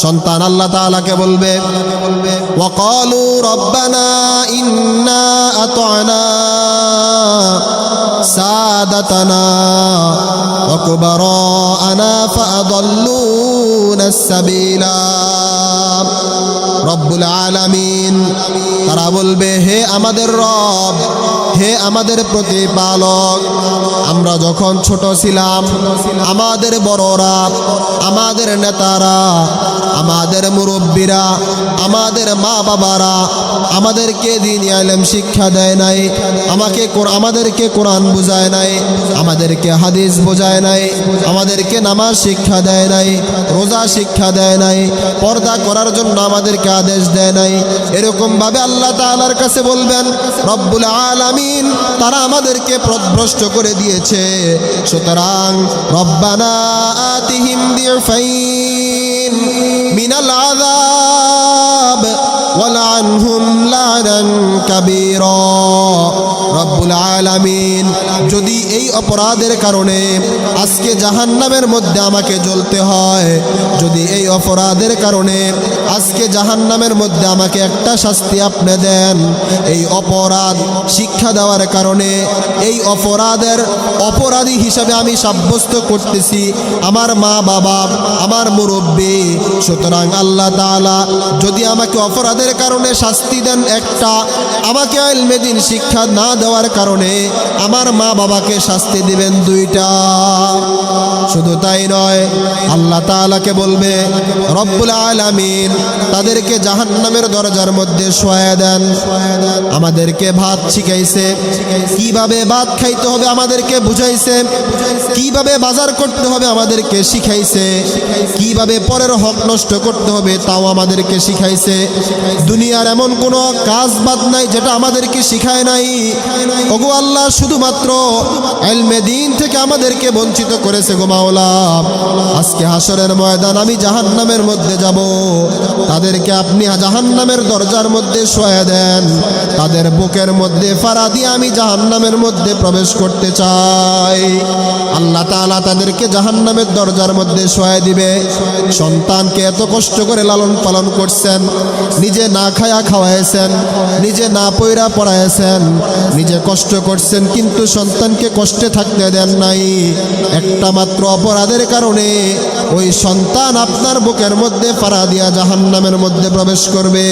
সন্তান আল্লাহ তাআলাকে বলবে, ওয়াকালু রব্বানা ইন্না আতা'না সাদাতানা ওয়া কুবারা'না ফাআদাল্লুনাস সাবিলা। রব্বুল আলামিন তারা বলবে, হে আমাদের রব, হে আমাদের প্রতিপালক, আমরা যখন ছোট ছিলাম আমাদের বড়রা, আমাদের নেতারা, আমাদের মুরব্বীরা, আমাদের মা বাবারা আমাদেরকে দ্বীনি ইলম শিক্ষা দেয় নাই, আমাদেরকে কোরআন বোঝায় নাই, আমাদেরকে হাদিস বোঝায় নাই, আমাদেরকে নামাজ শিক্ষা দেয় নাই, রোজা শিক্ষা দেয় নাই, পর্দা করার জন্য আমাদেরকে আদেশ দেয় নাই। এরকম ভাবে আল্লাহ তাআলার কাছে বলবেন, রব্বুল আলামিন তারা আমাদেরকে পথভ্রষ্ট করে দিয়েছে। সুতরাং রব্বানা আতিহিম দিফাইন মিনাল আযাব ওয়ালআনহুম লা'নান কাবীরা। রব্বুল আলামিন যদি এই অপরাধের কারণে আজকে জাহান্নামের মধ্যে আমাকে জ্বলতে হয়, যদি এই অপরাধের কারণে আজকে জাহান্নামের মধ্যে আমাকে একটা শাস্তি আপনি দেন, এই অপরাধ শিক্ষা দেওয়ার কারণে এই অপরাধের অপরাধী হিসাবে আমি সাব্যস্ত করতেছি আমার মা বাবা, আমার মুরব্বী। সুতরাং আল্লাহ তাআলা যদি আমাকে অপরাধের কারণে শাস্তি দেন একটা, আমাকে ইলমে দ্বীন শিক্ষা না দেওয়ার কারণে আমার মা বাবাকে শাস্তি দিবেন দুইটা। শুধু তাই নয়, আল্লাহ তাআলাকে বলবে রব্বুল আলামিন তাদেরকে জাহান্নামের দরজার মধ্যে শোয়া দেন। আমাদেরকে ভাত শিখাইছে, কিভাবে ভাত খাইতে হবে আমাদেরকে বুঝাইছে, কিভাবে বাজার করতে হবে আমাদেরকে শিখাইছে, কিভাবে পরের হক নষ্ট করতে হবে তাও আমাদেরকে শিখাইছে। দুনিয়ার এমন কোনো কাজ বাদ নাই যেটা আমাদেরকে শিখায় নাই। ওগো আল্লাহ, শুধুমাত্র ইলমে দ্বীন থেকে আমাদেরকে বঞ্চিত করেছে গো মাওলা। আজকে হাসরের ময়দান আমি জাহান্নামের মধ্যে যাব, তাদেরকে আপনি জাহান্নামের দরজার মধ্যে শোয়া দেন, তাদের বুকের মধ্যে ফাড়া দিয়ে আমি জাহান্নামের মধ্যে প্রবেশ করতে চাই। আল্লাহ তাআলা তাদেরকে জাহান্নামের দরজার মধ্যে শোয়া দিবে। সন্তানকে এত কষ্ট করে লালন পালন করছেন, নিজে না খায়া খাওয়াইছেন, নিজে না পয়রা পড়াইছেন, নিজে কষ্ট করছেন, কিন্তু সন্তানকে কষ্টে থাকতে দেন নাই। একটা মাত্র অপরাধের কারণে ওই সন্তান আপনার বুকের মধ্যে ফাড়া দিয়া জাহান্নামের মধ্যে প্রবেশ করবে।